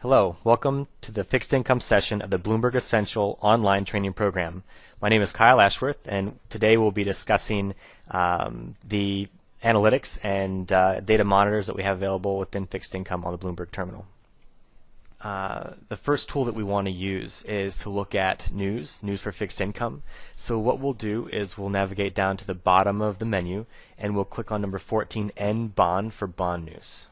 Hello, welcome to the fixed income session of the Bloomberg Essential online training program. My name is Kyle Ashworth, and today we'll be discussing the analytics and data monitors that we have available within fixed income on the Bloomberg terminal. The first tool that we want to use is to look at news for fixed income. So what we'll do is we'll navigate down to the bottom of the menu and we'll click on number 14, End Bond for Bond News.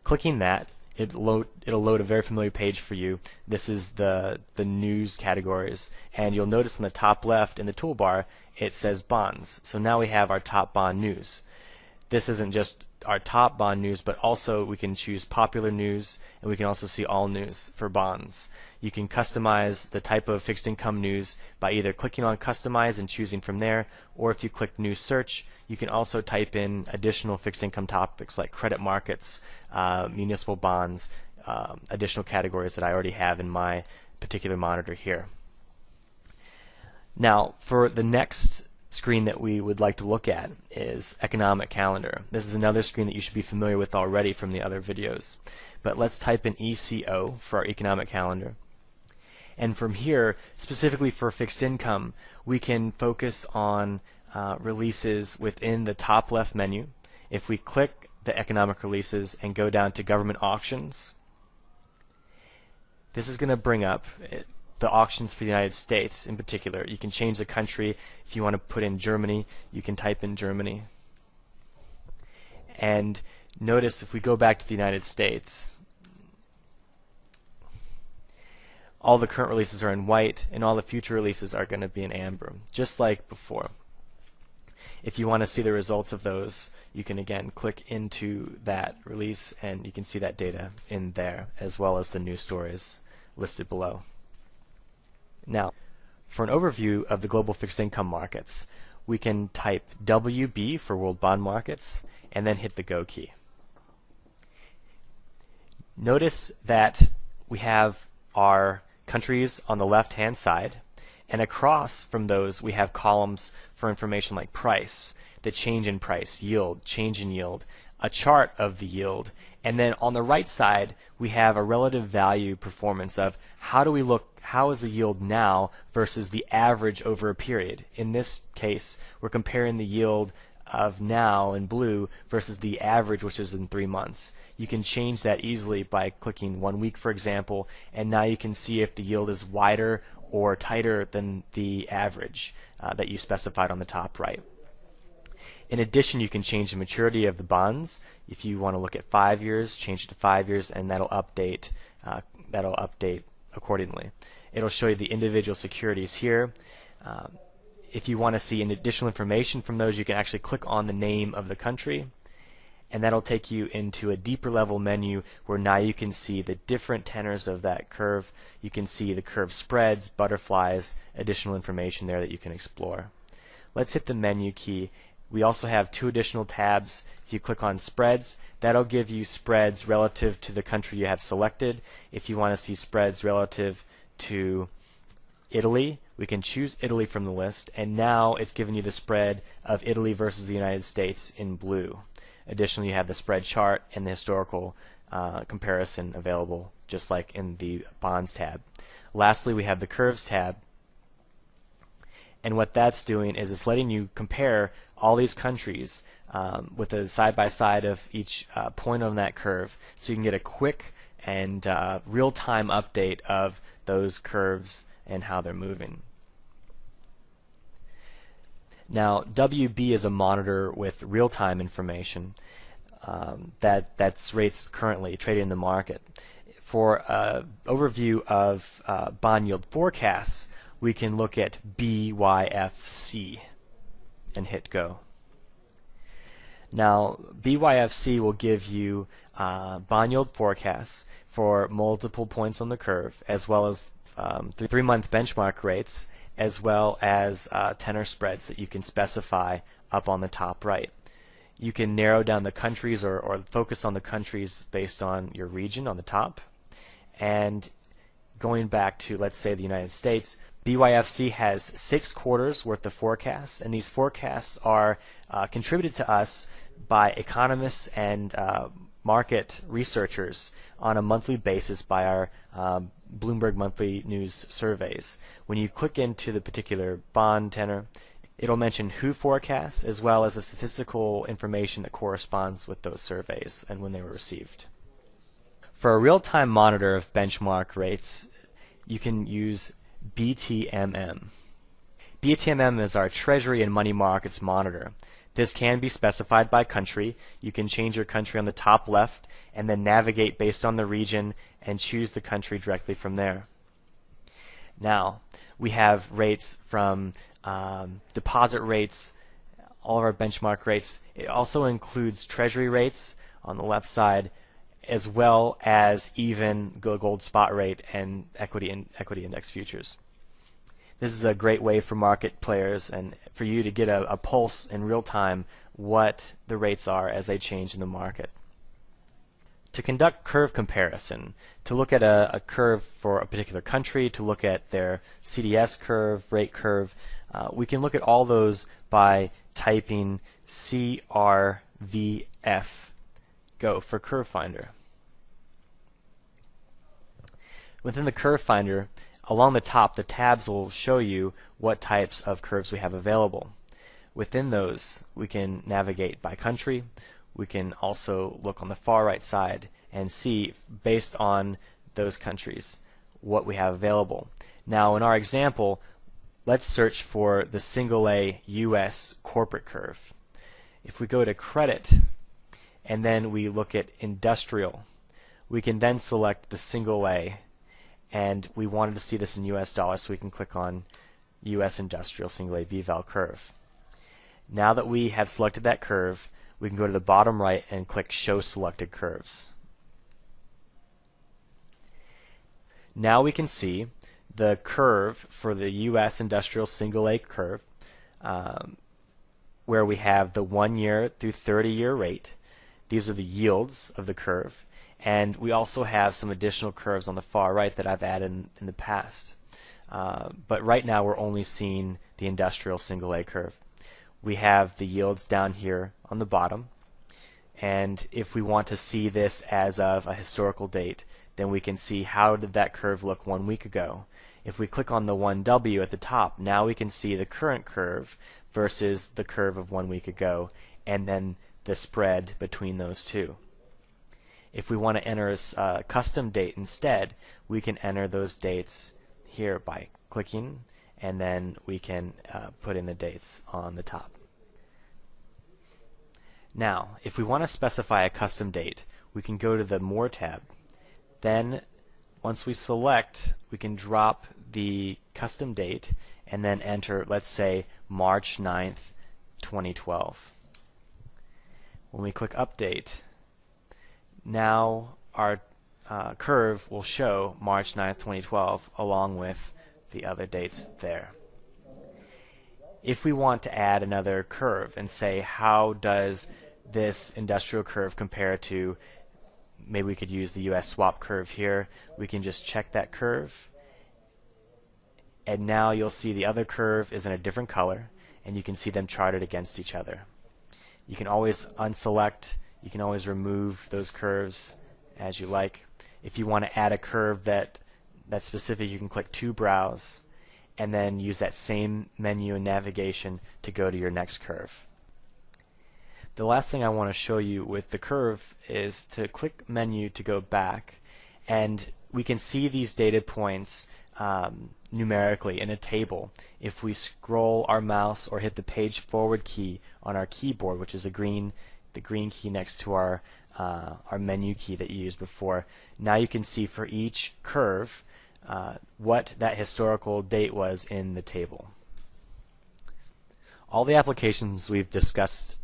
Clicking that, it'll load a very familiar page for you. This is the news categories, and you'll notice on the top left in the toolbar it says bonds. So now we have our top bond news. This isn't just our top bond news, but also we can choose popular news, and we can also see all news for bonds. You can customize the type of fixed income news by either clicking on customize and choosing from there, or if you click news search, you can also type in additional fixed income topics like credit markets, municipal bonds, additional categories that I already have in my particular monitor here. Now, for the next screen that we would like to look at is economic calendar. This is another screen that you should be familiar with already from the other videos. But let's type in ECO for our economic calendar. And from here, specifically for fixed income, we can focus on releases within the top left menu. If we click the economic releases and go down to government auctions, this is going to bring up the auctions for the United States in particular. You can change the country. If you want to put in Germany, you can type in Germany. And notice if we go back to the United States, all the current releases are in white and all the future releases are going to be in amber, just like before. If you want to see the results of those, you can again click into that release and you can see that data in there, as well as the news stories listed below. Now, for an overview of the global fixed income markets, we can type WB for World Bond Markets and then hit the Go key. Notice that we have our countries on the left-hand side, and across from those we have columns for information like price, the change in price, yield, change in yield, a chart of the yield, and then on the right side we have a relative value performance of how is the yield now versus the average over a period. In this case, we're comparing the yield of now in blue versus the average, which is in 3 months. You can change that easily by clicking 1 week, for example, and now you can see if the yield is wider or tighter than the average that you specified on the top right. In addition, you can change the maturity of the bonds. If you want to look at 5 years, change it to 5 years, and that'll update accordingly. It'll show you the individual securities here. If you want to see additional information from those, you can actually click on the name of the country, and that'll take you into a deeper level menu where now you can see the different tenors of that curve. You can see the curve spreads, butterflies, additional information there that you can explore. Let's hit the menu key. We also have 2 additional tabs. If you click on spreads, that'll give you spreads relative to the country you have selected. If you want to see spreads relative to Italy, we can choose Italy from the list, and now it's giving you the spread of Italy versus the United States in blue. Additionally, you have the spread chart and the historical comparison available, just like in the bonds tab. Lastly, we have the curves tab, and what that's doing is it's letting you compare all these countries with a side-by-side of each point on that curve, so you can get a quick and real-time update of those curves and how they're moving. Now, WB is a monitor with real-time information that's rates currently traded in the market. For an overview of bond yield forecasts, we can look at BYFC and hit go. Now, BYFC will give you bond yield forecasts for multiple points on the curve, as well as 3-month benchmark rates, as well as tenor spreads that you can specify up on the top right. You can narrow down the countries or focus on the countries based on your region on the top. And going back to, let's say, the United States, BYFC has 6 quarters worth of forecasts, and these forecasts are contributed to us by economists and market researchers on a monthly basis by our Bloomberg Monthly News surveys. When you click into the particular bond tenor, it'll mention who forecasts as well as the statistical information that corresponds with those surveys and when they were received. For a real-time monitor of benchmark rates, you can use BTMM. BTMM is our Treasury and Money Markets Monitor. This can be specified by country. You can change your country on the top left and then navigate based on the region and choose the country directly from there. Now, we have rates from deposit rates, all of our benchmark rates. It also includes Treasury rates on the left side, as well as even gold spot rate and equity index futures. This is a great way for market players and for you to get a pulse in real time what the rates are as they change in the market. To conduct curve comparison, to look at a curve for a particular country, to look at their CDS curve, rate curve, we can look at all those by typing CRVF, go for Curve Finder. Within the Curve Finder, along the top, the tabs will show you what types of curves we have available. Within those, we can navigate by country. We can also look on the far right side and see, based on those countries, what we have available. Now, in our example, let's search for the single A US corporate curve. If we go to credit and then we look at industrial, we can then select the single A, and we wanted to see this in US dollars, so we can click on US industrial single A BVAL curve. Now that we have selected that curve, we can go to the bottom right and click Show Selected Curves. Now we can see the curve for the US industrial single A curve, where we have the 1 year through 30-year rate. These are the yields of the curve. And we also have some additional curves on the far right that I've added in the past. But right now we're only seeing the industrial single A curve. We have the yields down here on the bottom. And if we want to see this as of a historical date, then we can see how did that curve look 1 week ago. If we click on the 1W at the top, now we can see the current curve versus the curve of 1 week ago, and then the spread between those two. If we want to enter a custom date instead, we can enter those dates here by clicking, and then we can put in the dates on the top. Now, if we want to specify a custom date, we can go to the More tab. Then, once we select, we can drop the custom date and then enter, let's say, March 9th, 2012. When we click Update, now our curve will show March 9th, 2012 along with the other dates there. If we want to add another curve and say how does this industrial curve compare to, maybe we could use the US swap curve here, we can just check that curve, and now you'll see the other curve is in a different color and you can see them charted against each other. You can always unselect, you can always remove those curves as you like. If you want to add a curve that's specific, you can click to browse and then use that same menu and navigation to go to your next curve. The last thing I want to show you with the curve is to click menu to go back, and we can see these data points numerically in a table. If we scroll our mouse or hit the page forward key on our keyboard, which is the green key next to our menu key that you used before, now you can see for each curve what that historical date was in the table. All the applications we've discussed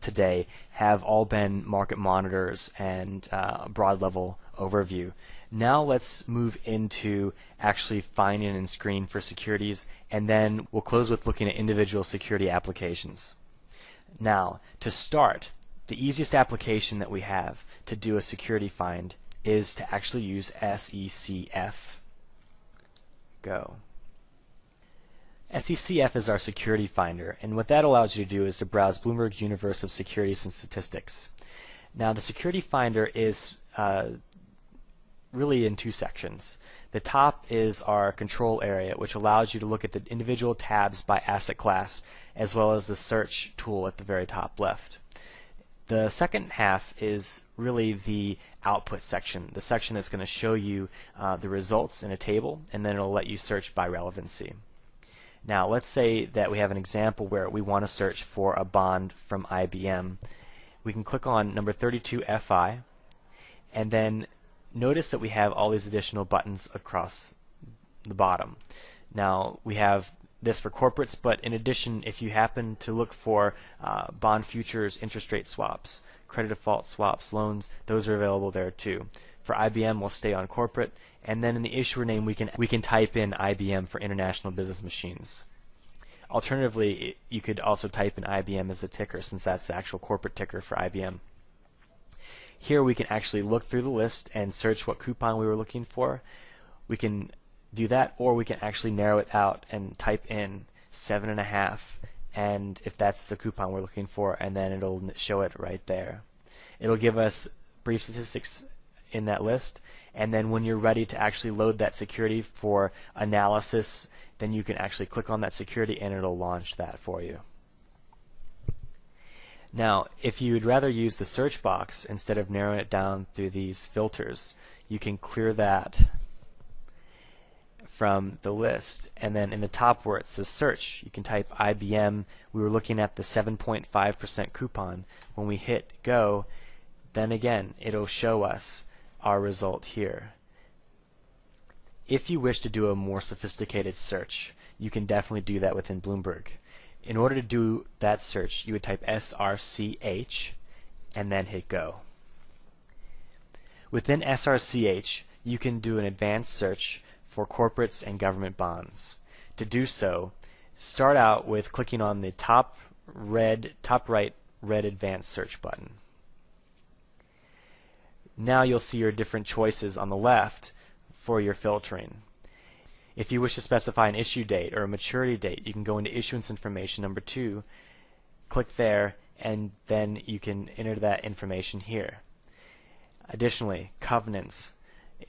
today have all been market monitors and broad level overview. Now let's move into actually finding and screening for securities, and then we'll close with looking at individual security applications. Now, to start, the easiest application that we have to do a security find is to actually use SECF. Go. SECF is our security finder, and what that allows you to do is to browse Bloomberg's universe of securities and statistics. Now the security finder is really in two sections. The top is our control area, which allows you to look at the individual tabs by asset class, as well as the search tool at the very top left. The second half is really the output section, the section that's going to show you the results in a table, and then it'll let you search by relevancy. Now let's say that we have an example where we want to search for a bond from IBM. We can click on number 32 FI, and then notice that we have all these additional buttons across the bottom. Now we have this for corporates, but in addition, if you happen to look for bond futures, interest rate swaps, credit default swaps, loans, those are available there too. For IBM, we'll stay on corporate, and then in the issuer name we can type in IBM for International Business Machines. Alternatively, you could also type in IBM as the ticker, since that's the actual corporate ticker for IBM. Here we can actually look through the list and search what coupon we were looking for. We can do that, or we can actually narrow it out and type in 7.5, and if that's the coupon we're looking for, and then it'll show it right there. It'll give us brief statistics in that list, and then when you're ready to actually load that security for analysis, then you can actually click on that security and it'll launch that for you. Now, if you'd rather use the search box instead of narrowing it down through these filters, you can clear that from the list, and then in the top where it says search, you can type IBM. We were looking at the 7.5% coupon. When we hit go, then again it'll show us our result here. If you wish to do a more sophisticated search, you can definitely do that within Bloomberg. In order to do that search, you would type SRCH and then hit go. Within SRCH, you can do an advanced search for corporates and government bonds. To do so, start out with clicking on the top right red advanced search button. Now you'll see your different choices on the left for your filtering. If you wish to specify an issue date or a maturity date, you can go into issuance information number 2, click there, and then you can enter that information here. Additionally, covenants.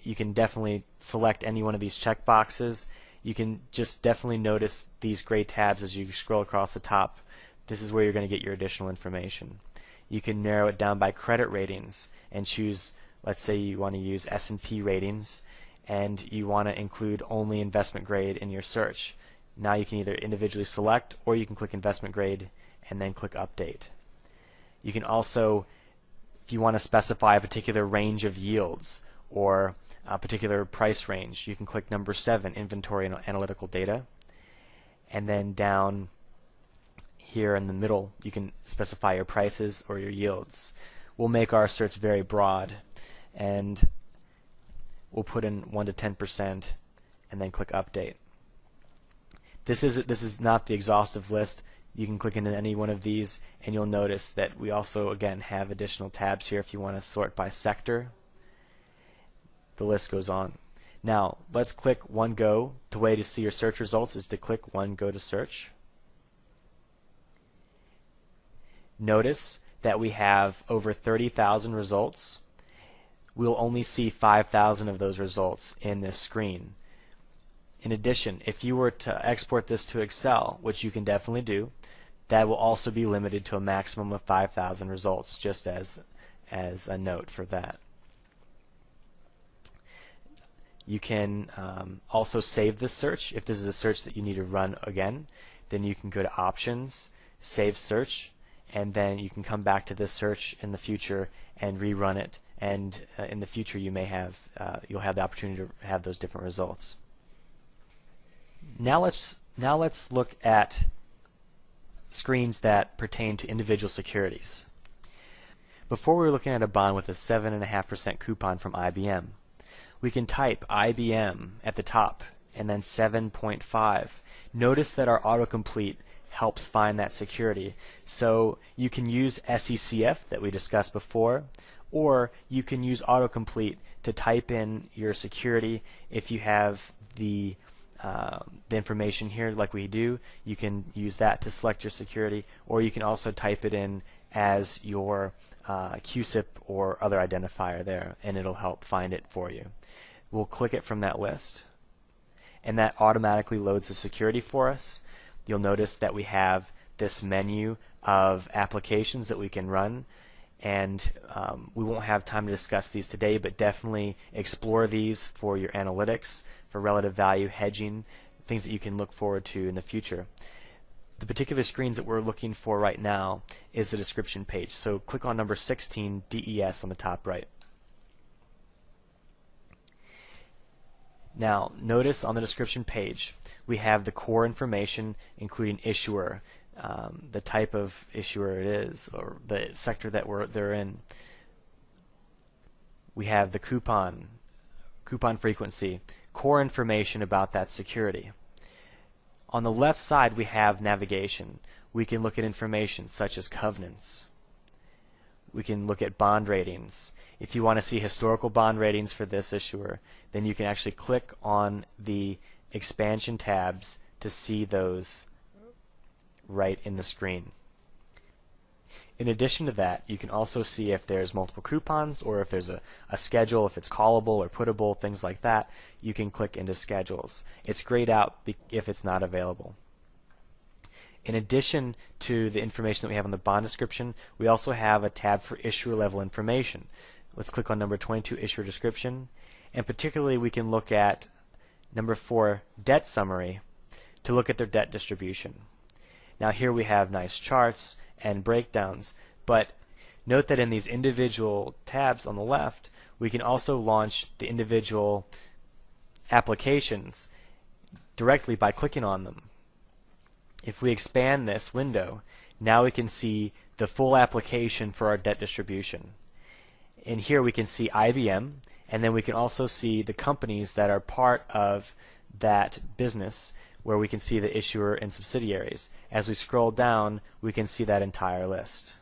You can definitely select any one of these checkboxes. You can just definitely notice these gray tabs as you scroll across the top. This is where you're going to get your additional information. You can narrow it down by credit ratings and choose, let's say you want to use S&P ratings and you want to include only investment grade in your search. Now you can either individually select, or you can click investment grade and then click update. You can also, if you want to specify a particular range of yields or a particular price range, you can click number 7, inventory and analytical data, and then down here in the middle you can specify your prices or your yields. We'll make our search very broad, and we'll put in 1 to 10% and then click update. This is not the exhaustive list. You can click into any one of these and you'll notice that we also again have additional tabs here if you want to sort by sector. The list goes on. Now let's click one go. The way to see your search results is to click one go to search. Notice that we have over 30,000 results. We'll only see 5,000 of those results in this screen. In addition, if you were to export this to Excel, which you can definitely do, that will also be limited to a maximum of 5,000 results, just as a note for that. You can also save this search. If this is a search that you need to run again, then you can go to Options, Save Search, and then you can come back to this search in the future and rerun it. And in the future, you may have you'll have the opportunity to have those different results. Now let's look at screens that pertain to individual securities. Before we were looking at a bond with a 7.5% coupon from IBM. We can type IBM at the top and then 7.5. Notice that our autocomplete helps find that security. So you can use SECF that we discussed before, or you can use autocomplete to type in your security. If you have the information here like we do, you can use that to select your security, or you can also type it in as your QSIP or other identifier there, and it'll help find it for you. We'll click it from that list, and that automatically loads the security for us. You'll notice that we have this menu of applications that we can run, and we won't have time to discuss these today, but definitely explore these for your analytics, for relative value hedging, things that you can look forward to in the future. The particular screens that we're looking for right now is the description page. So click on number 16, DES, on the top right. Now, notice on the description page, we have the core information, including issuer, the type of issuer it is, or the sector that they're in. We have the coupon frequency, core information about that security. On the left side, we have navigation. We can look at information such as covenants. We can look at bond ratings. If you want to see historical bond ratings for this issuer, then you can actually click on the expansion tabs to see those right in the screen. In addition to that, you can also see if there's multiple coupons or if there's a schedule, if it's callable or puttable, things like that. You can click into schedules. It's grayed out if it's not available. In addition to the information that we have on the bond description, we also have a tab for issuer level information. Let's click on number 22, issuer description, and particularly we can look at number 4, debt summary, to look at their debt distribution. Now here we have nice charts and breakdowns, but note that in these individual tabs on the left, we can also launch the individual applications directly by clicking on them. If we expand this window, now we can see the full application for our debt distribution. In here we can see IBM, and then we can also see the companies that are part of that business, where we can see the issuer and subsidiaries. As we scroll down, we can see that entire list.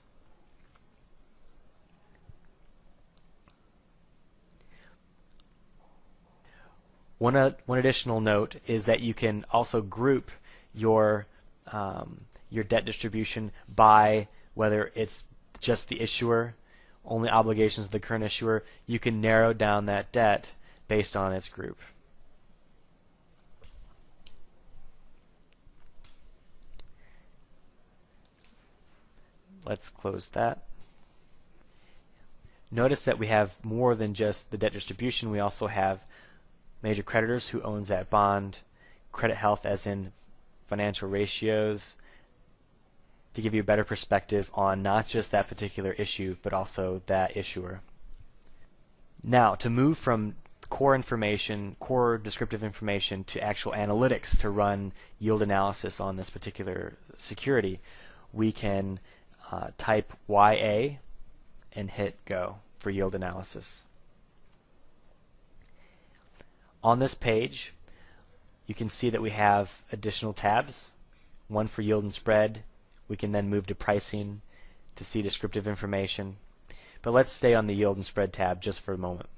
One additional note is that you can also group your debt distribution by whether it's just the issuer, only obligations of the current issuer. You can narrow down that debt based on its group. Let's close that. Notice that we have more than just the debt distribution. We also have major creditors, who owns that bond, credit health as in financial ratios, to give you a better perspective on not just that particular issue, but also that issuer. Now, to move from core information, core descriptive information, to actual analytics to run yield analysis on this particular security, we can type YA and hit go for yield analysis. On this page, you can see that we have additional tabs, one for yield and spread. We can then move to pricing to see descriptive information. But let's stay on the yield and spread tab just for a moment.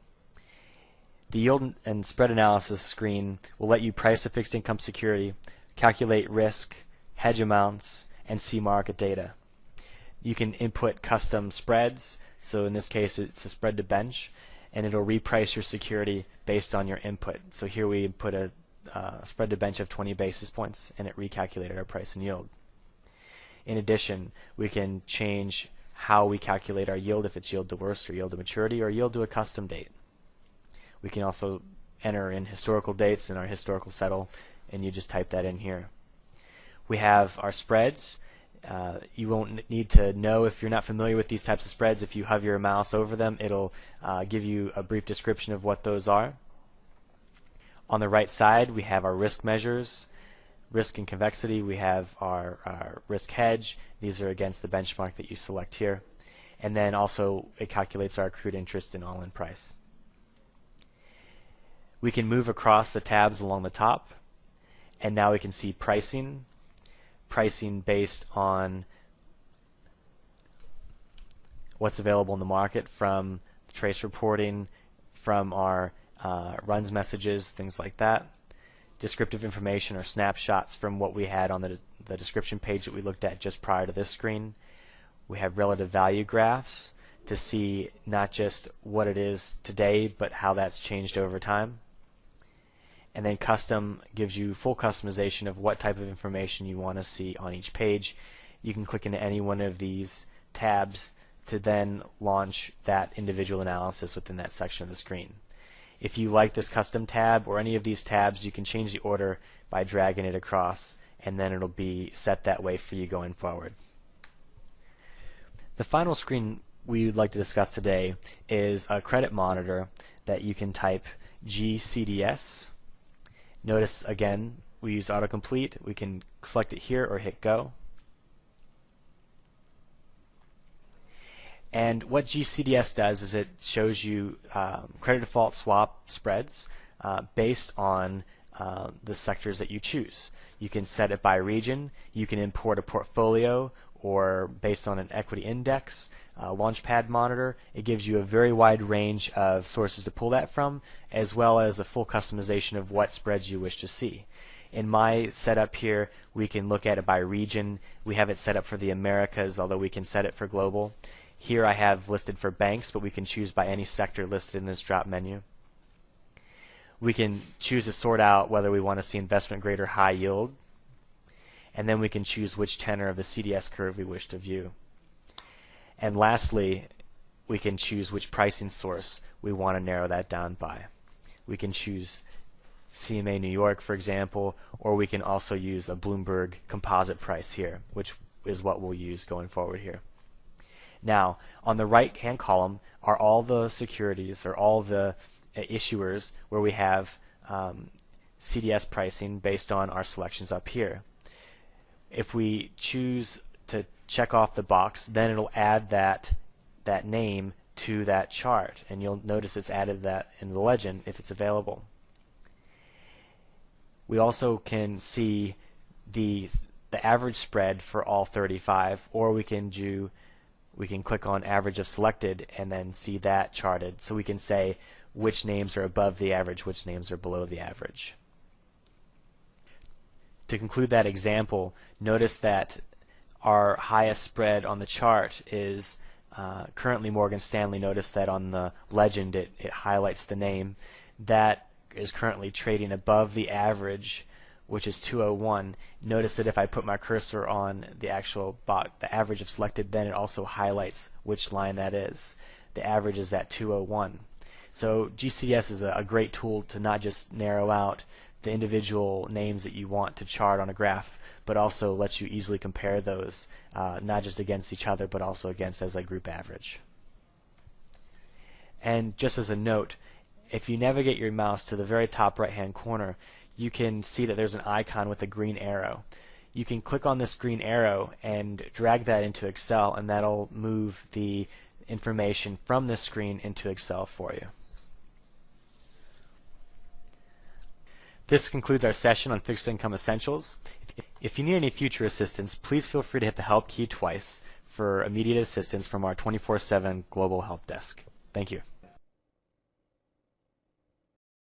The yield and spread analysis screen will let you price a fixed income security, calculate risk, hedge amounts, and see market data. You can input custom spreads, so in this case it's a spread to bench, and it'll reprice your security based on your input. So here we put a spread to bench of 20 basis points, and it recalculated our price and yield. In addition, we can change how we calculate our yield, if it's yield to worst or yield to maturity or yield to a custom date. We can also enter in historical dates in our historical settle, and you just type that in here. We have our spreads. You won't need to know if you're not familiar with these types of spreads. If you hover your mouse over them, it'll give you a brief description of what those are. On the right side, we have our risk measures, risk and convexity. We have our risk hedge. These are against the benchmark that you select here. And then also it calculates our accrued interest and all-in price. We can move across the tabs along the top, and now we can see pricing based on what's available in the market from trace reporting, from our runs messages, things like that. Descriptive information or snapshots from what we had on the description page that we looked at just prior to this screen. We have relative value graphs to see not just what it is today, but how that's changed over time. And then custom gives you full customization of what type of information you want to see on each page. You can click into any one of these tabs to then launch that individual analysis within that section of the screen. If you like this custom tab or any of these tabs, you can change the order by dragging it across, and then it'll be set that way for you going forward. The final screen we would like to discuss today is a credit monitor that you can type GCDS. Notice again we use autocomplete. We can select it here or hit go. And what GCDS does is it shows you credit default swap spreads based on the sectors that you choose. You can set it by region, you can import a portfolio, or based on an equity index, Launchpad monitor. It gives you a very wide range of sources to pull that from, as well as a full customization of what spreads you wish to see. In my setup here, we can look at it by region. We have it set up for the Americas, although we can set it for global. Here I have listed for banks, but we can choose by any sector listed in this drop menu. We can choose to sort out whether we want to see investment grade or high yield, and then we can choose which tenor of the CDS curve we wish to view. And lastly, we can choose which pricing source we want to narrow that down by. We can choose CMA New York, for example, or we can also use a Bloomberg composite price here, which is what we'll use going forward here. Now, on the right-hand column are all the securities or all the issuers where we have CDS pricing based on our selections up here. If we choose to check off the box, then it'll add that name to that chart, and you'll notice it's added that in the legend if it's available. We also can see the average spread for all 35, or we can click on average of selected and then see that charted, so we can say which names are above the average, which names are below the average. To conclude that example, notice that our highest spread on the chart is currently Morgan Stanley. Notice that on the legend it highlights the name. That is currently trading above the average, which is 201. Notice that if I put my cursor on the actual the average of selected, then it also highlights which line that is. The average is at 201. So GCDS is a great tool to not just narrow out the individual names that you want to chart on a graph, but also lets you easily compare those, not just against each other, but also against as a group average. And just as a note, if you navigate your mouse to the very top right-hand corner, you can see that there's an icon with a green arrow. You can click on this green arrow and drag that into Excel, and that'll move the information from this screen into Excel for you. This concludes our session on Fixed Income Essentials. If you need any future assistance, please feel free to hit the Help key twice for immediate assistance from our 24/7 Global Help Desk. Thank you.